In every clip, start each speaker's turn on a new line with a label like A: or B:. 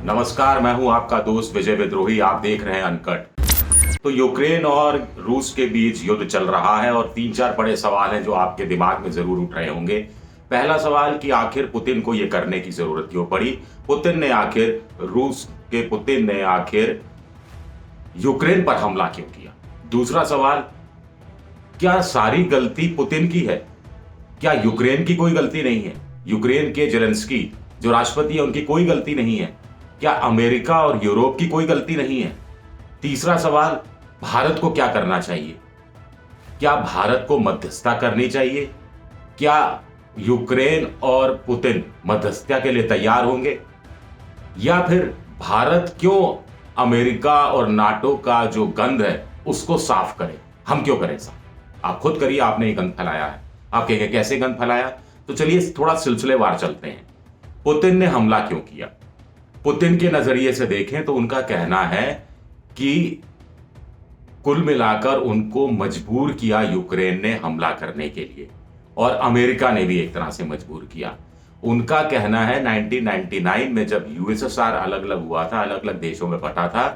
A: नमस्कार, मैं हूं आपका दोस्त विजय विद्रोही। आप देख रहे हैं अनकट। तो यूक्रेन और रूस के बीच युद्ध चल रहा है और 3-4 बड़े सवाल हैं जो आपके दिमाग में जरूर उठ रहे होंगे। पहला सवाल कि आखिर पुतिन को यह करने की जरूरत क्यों पड़ी। पुतिन ने आखिर यूक्रेन पर हमला क्यों किया। दूसरा सवाल, क्या सारी गलती पुतिन की है? क्या यूक्रेन की कोई गलती नहीं है? यूक्रेन के जेलेंस्की जो राष्ट्रपति है उनकी कोई गलती नहीं है? क्या अमेरिका और यूरोप की कोई गलती नहीं है? तीसरा सवाल, भारत को क्या करना चाहिए? क्या भारत को मध्यस्थता करनी चाहिए? क्या यूक्रेन और पुतिन मध्यस्थता के लिए तैयार होंगे? या फिर भारत क्यों अमेरिका और नाटो का जो गंध है उसको साफ करे? हम क्यों करें साफ? आप खुद करिए, आपने ये गंध फैलाया है। आप कहेंगे कैसे गंध फैलाया? तो चलिए थोड़ा सिलसिलेवार चलते हैं। पुतिन ने हमला क्यों किया? पुतिन के नजरिए से देखें तो उनका कहना है कि कुल मिलाकर उनको मजबूर किया यूक्रेन ने हमला करने के लिए, और अमेरिका ने भी एक तरह से मजबूर किया। उनका कहना है 1999 में जब यूएसएसआर अलग अलग हुआ था, अलग अलग देशों में बंटा था,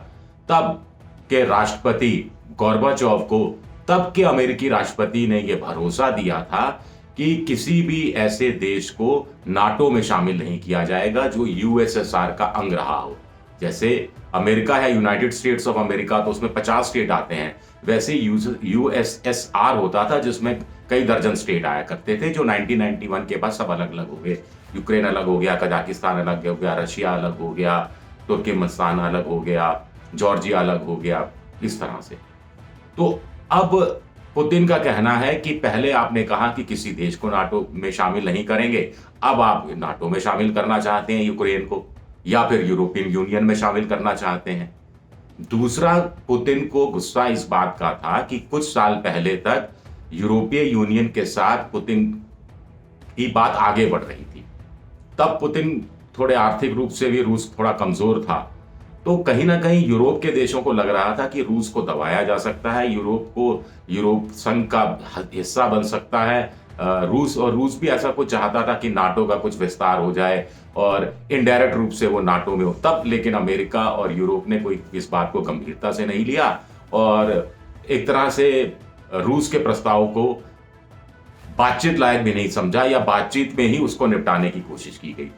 A: तब के राष्ट्रपति गोर्बाचोव को तब के अमेरिकी राष्ट्रपति ने यह भरोसा दिया था कि किसी भी ऐसे देश को नाटो में शामिल नहीं किया जाएगा जो यूएसएसआर का अंग रहा हो। जैसे अमेरिका है यूनाइटेड स्टेट्स ऑफ अमेरिका, तो उसमें 50 स्टेट आते हैं। वैसे यूएसएसआर होता था जिसमें कई दर्जन स्टेट आया करते थे, जो 1991 के बाद सब अलग अलग हो गए। यूक्रेन अलग हो गया, कजाकिस्तान अलग हो गया, रशिया अलग हो गया, तुर्कमेनिस्तान अलग हो गया, जॉर्जिया अलग हो गया, इस तरह से। तो अब पुतिन का कहना है कि पहले आपने कहा कि किसी देश को नाटो में शामिल नहीं करेंगे, अब आप नाटो में शामिल करना चाहते हैं यूक्रेन को, या फिर यूरोपियन यूनियन में शामिल करना चाहते हैं। दूसरा, पुतिन को गुस्सा इस बात का था कि कुछ साल पहले तक यूरोपीय यूनियन के साथ पुतिन की बात आगे बढ़ रही थी। तब पुतिन थोड़े आर्थिक रूप से भी रूस थोड़ा कमजोर था, तो कहीं ना कहीं यूरोप के देशों को लग रहा था कि रूस को दबाया जा सकता है, यूरोप संघ का हिस्सा बन सकता है रूस भी ऐसा कुछ चाहता था कि नाटो का कुछ विस्तार हो जाए और इनडायरेक्ट रूप से वो नाटो में हो तब। लेकिन अमेरिका और यूरोप ने कोई इस बात को गंभीरता से नहीं लिया और एक तरह से रूस के प्रस्ताव को बातचीत लायक भी नहीं समझा, या बातचीत में ही उसको निपटाने की कोशिश की गई।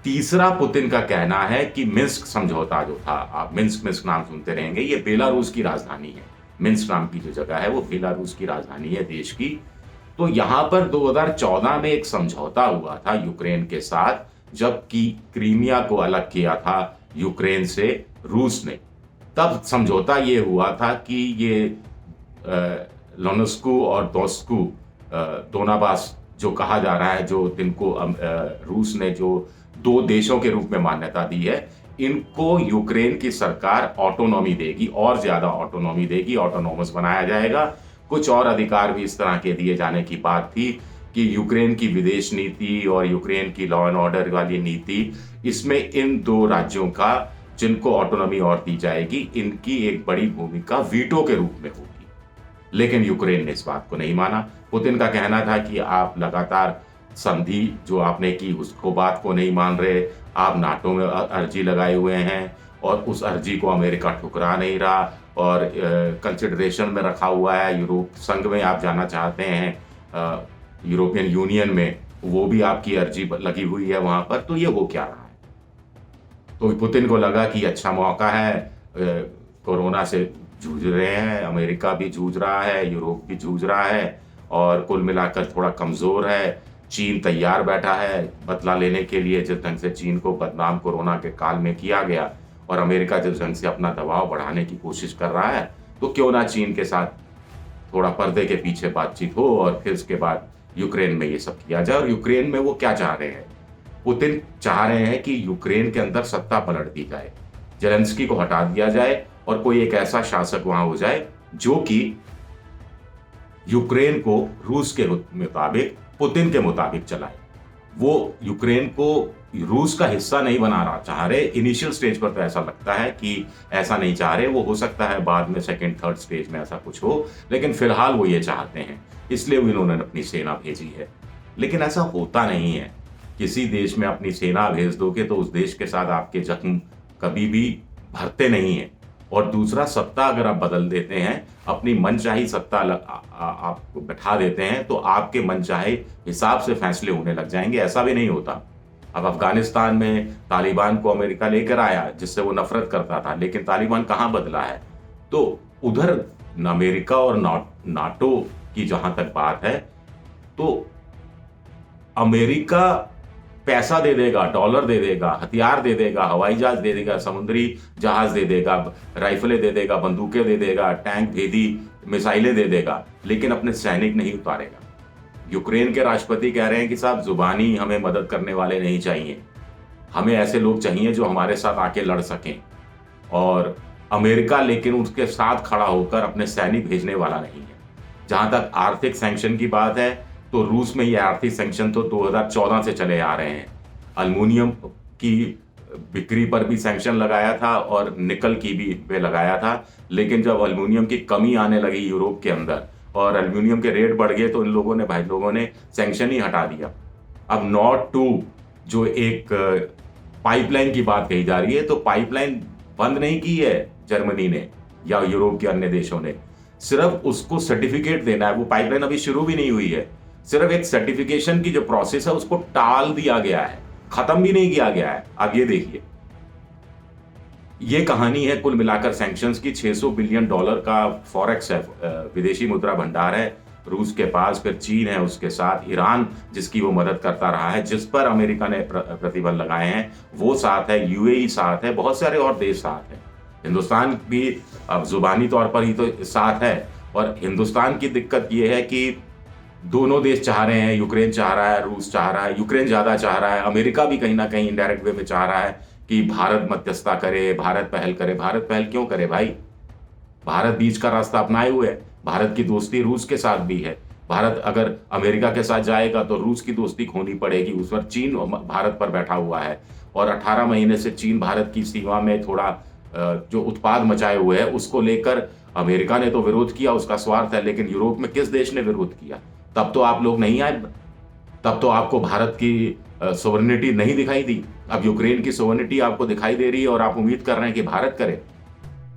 A: तीसरा, पुतिन का कहना है कि मिन्स्क समझौता जो था, आप मिन्स्क नाम सुनते रहेंगे, ये बेलारूस की राजधानी है। मिन्स्क नाम की जो जगह है वो बेलारूस की राजधानी है देश की। तो यहां पर 2014 में एक समझौता हुआ था यूक्रेन के साथ, जबकि क्रीमिया को अलग किया था यूक्रेन से रूस ने। तब समझौता ये हुआ था कि ये लोनेस्कू और दोनाबास जो कहा जा रहा है, जो जिनको रूस ने जो दो देशों के रूप में मान्यता दी है, इनको यूक्रेन की सरकार ऑटोनॉमी देगी, और ज्यादा ऑटोनॉमी देगी, ऑटोनॉमस बनाया जाएगा। कुछ और अधिकार भी इस तरह के दिए जाने की बात थी कि यूक्रेन की विदेश नीति और यूक्रेन की लॉ एंड ऑर्डर वाली नीति, इसमें इन दो राज्यों का जिनको ऑटोनॉमी और दी जाएगी, इनकी एक बड़ी भूमिका वीटो के रूप में होगी। लेकिन यूक्रेन ने इस बात को नहीं माना। पुतिन का कहना था कि आप लगातार संधि जो आपने की उसको बात को नहीं मान रहे, आप नाटो में अर्जी लगाए हुए हैं और उस अर्जी को अमेरिका ठुकरा नहीं रहा और कंसिडरेशन में रखा हुआ है। यूरोप संघ में आप जाना चाहते हैं, यूरोपियन यूनियन में, वो भी आपकी अर्जी लगी हुई है वहां पर। तो ये हो क्या रहा है? तो पुतिन को लगा कि अच्छा मौका है, कोरोना से जूझ रहे हैं, अमेरिका भी जूझ रहा है, यूरोप भी जूझ रहा है, और कुल मिलाकर थोड़ा कमजोर है। चीन तैयार बैठा है बदला लेने के लिए, जिस ढंग से चीन को बदनाम कोरोना के काल में किया गया, और अमेरिका जिस ढंग से अपना दबाव बढ़ाने की कोशिश कर रहा है, तो क्यों ना चीन के साथ थोड़ा पर्दे के पीछे बातचीत हो और फिर उसके बाद यूक्रेन में ये सब किया जाए। और यूक्रेन में वो क्या चाह रहे हैं? पुतिन चाह रहे हैं कि यूक्रेन के अंदर सत्ता पलट दी जाए, जेलेंस्की को हटा दिया जाए और कोई एक ऐसा शासक वहां हो जाए जो कि यूक्रेन को रूस के मुताबिक, पुतिन के मुताबिक चलाए। वो यूक्रेन को रूस का हिस्सा नहीं बनाना चाह रहे। इनिशियल स्टेज पर तो ऐसा लगता है कि ऐसा नहीं चाह रहे। वो हो सकता है बाद में सेकंड थर्ड स्टेज में ऐसा कुछ हो, लेकिन फिलहाल वो ये चाहते हैं, इसलिए इन्होंने अपनी सेना भेजी है। लेकिन ऐसा होता नहीं है। किसी देश में अपनी सेना भेज दोगे तो उस देश के साथ आपके जख्म कभी भी भरते नहीं हैं। और दूसरा, सत्ता अगर आप बदल देते हैं, अपनी मनचाही सत्ता आप बैठा देते हैं, तो आपके मनचाहे हिसाब से फैसले होने लग जाएंगे। ऐसा भी नहीं होता। अब अफगानिस्तान में तालिबान को अमेरिका लेकर आया, जिससे वो नफरत करता था, लेकिन तालिबान कहाँ बदला है? तो उधर अमेरिका और नाटो की जहां तक बात है, तो अमेरिका पैसा दे देगा, डॉलर दे देगा, हथियार दे देगा, हवाई जहाज दे देगा, समुद्री जहाज दे देगा, राइफलें दे देगा, बंदूकें दे देगा, टैंक भेदी मिसाइलें दे देगा, लेकिन अपने सैनिक नहीं उतारेगा। यूक्रेन के राष्ट्रपति कह रहे हैं कि साहब, जुबानी हमें मदद करने वाले नहीं चाहिए, हमें ऐसे लोग चाहिए जो हमारे साथ आके लड़ सकें। और अमेरिका लेकिन उसके साथ खड़ा होकर अपने सैनिक भेजने वाला नहीं है। जहां तक आर्थिक सैंक्शन की बात है, तो रूस में ये आर्थिक सैंक्शन तो 2014 से चले आ रहे हैं। अल्मुनियम की बिक्री पर भी सैंक्शन लगाया था और निकल की भी पे लगाया था, लेकिन जब अल्मुनियम की कमी आने लगी यूरोप के अंदर और अल्मुनियम के रेट बढ़ गए, तो इन लोगों ने सैंक्शन ही हटा दिया। अब नॉर्ड 2 जो एक पाइपलाइन की बात कही जा रही है, तो पाइपलाइन बंद नहीं की है जर्मनी ने या यूरोप के अन्य देशों ने, सिर्फ उसको सर्टिफिकेट देना है। वो पाइपलाइन अभी शुरू भी नहीं हुई है, सिर्फ एक सर्टिफिकेशन की जो प्रोसेस है उसको टाल दिया गया है, खत्म भी नहीं किया गया है। अब ये देखिए, ये कहानी है कुल मिलाकर सैंक्शंस की। $600 बिलियन का फॉरेक्स है, विदेशी मुद्रा भंडार है रूस के पास, फिर चीन है उसके साथ, ईरान जिसकी वो मदद करता रहा है, जिस पर अमेरिका ने प्रतिबंध लगाए हैं, वो साथ है, यूएई साथ है, बहुत सारे और देश साथ हैं। हिंदुस्तान भी अब जुबानी तौर पर ही तो साथ है। और हिंदुस्तान की दिक्कत ये है कि दोनों देश चाह रहे हैं, यूक्रेन चाह रहा है, रूस चाह रहा है, यूक्रेन ज्यादा चाह रहा है, अमेरिका भी कहीं ना कहीं इनडायरेक्ट वे में चाह रहा है कि भारत मध्यस्थता करे, भारत पहल करे। भारत पहल क्यों करे भाई? भारत बीच का रास्ता अपनाए हुए है। भारत की दोस्ती रूस के साथ भी है। भारत अगर अमेरिका के साथ जाएगा तो रूस की दोस्ती खोनी पड़ेगी। उस पर चीन भारत पर बैठा हुआ है और 18 महीने से चीन भारत की सीमा में थोड़ा जो उत्पाद मचाए हुए है उसको लेकर अमेरिका ने तो विरोध किया, उसका स्वार्थ है, लेकिन यूरोप में किस देश ने विरोध किया? तब तो आप लोग नहीं आए, तब तो आपको भारत की सोवरेनिटी नहीं दिखाई दी। अब यूक्रेन की सोवरेनिटी आपको दिखाई दे रही है और आप उम्मीद कर रहे हैं कि भारत करे।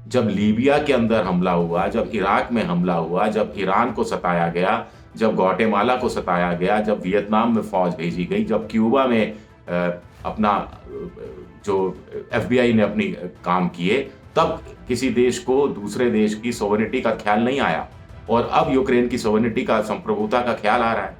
A: जब लीबिया के अंदर हमला हुआ, जब इराक में हमला हुआ, जब ईरान को सताया गया, जब ग्वाटेमाला को सताया गया, जब वियतनाम में फौज भेजी गई, जब क्यूबा में अपना जो FBI ने अपनी काम किए, तब किसी देश को दूसरे देश की सोवरेनिटी का ख्याल नहीं आया। और अब यूक्रेन की सोवरेनिटी का, संप्रभुता का ख्याल आ रहा है।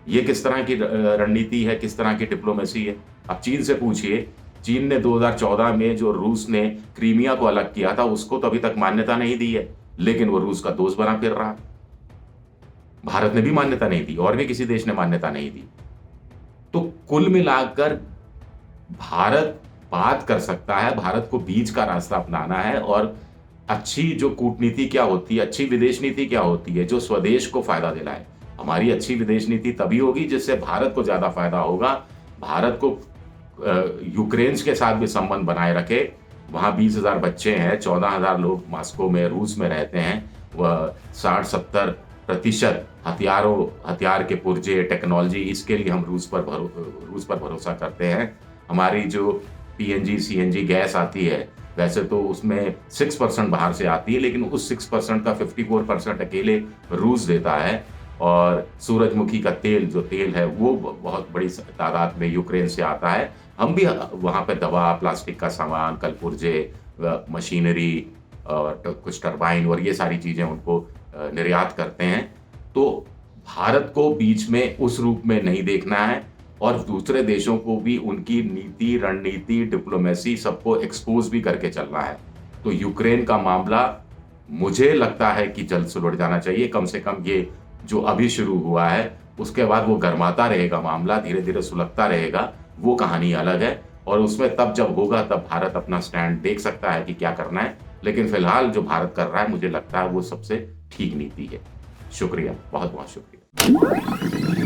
A: ये किस तरह की रणनीति है, किस तरह की डिप्लोमेसी है? अब चीन से पूछिए, चीन ने 2014 में जो रूस ने क्रीमिया को अलग किया था उसको तो अभी तक मान्यता नहीं दी है, लेकिन वो रूस का दोस्त बना फिर रहा। भारत ने भी मान्यता नहीं दी और भी किसी देश ने मान्यता नहीं दी। तो कुल मिलाकर भारत बात कर सकता है, भारत को बीच का रास्ता अपनाना है। और अच्छी जो कूटनीति क्या होती है, अच्छी विदेश नीति क्या होती है, जो स्वदेश को फायदा दिलाए। हमारी अच्छी विदेश नीति तभी होगी जिससे भारत को ज्यादा फायदा होगा। भारत को यूक्रेन के साथ भी संबंध बनाए रखे। वहां 20,000 बच्चे हैं, 14,000 लोग मॉस्को में, रूस में रहते हैं। वह 60-70% हथियार के पुर्जे, टेक्नोलॉजी, इसके लिए हम रूस पर भरोसा करते हैं। हमारी जो PNG CNG गैस आती है, वैसे तो उसमें 6% बाहर से आती है, लेकिन उस 6% का 54% अकेले रूस देता है। और सूरजमुखी का तेल, जो तेल है, वो बहुत बड़ी तादाद में यूक्रेन से आता है। हम भी वहाँ पे दवा, प्लास्टिक का सामान, कलपुर्जे, मशीनरी और कुछ टरबाइन और ये सारी चीज़ें उनको निर्यात करते हैं। तो भारत को बीच में उस रूप में नहीं देखना है और दूसरे देशों को भी उनकी नीति, रणनीति, डिप्लोमेसी सबको एक्सपोज भी करके चलना है। तो यूक्रेन का मामला मुझे लगता है कि जल्द सुलझ जाना चाहिए। कम से कम ये जो अभी शुरू हुआ है, उसके बाद वो गर्माता रहेगा, मामला धीरे धीरे सुलगता रहेगा, वो कहानी अलग है। और उसमें तब जब होगा तब भारत अपना स्टैंड देख सकता है कि क्या करना है। लेकिन फिलहाल जो भारत कर रहा है, मुझे लगता है वो सबसे ठीक नीति है। शुक्रिया, बहुत बहुत शुक्रिया।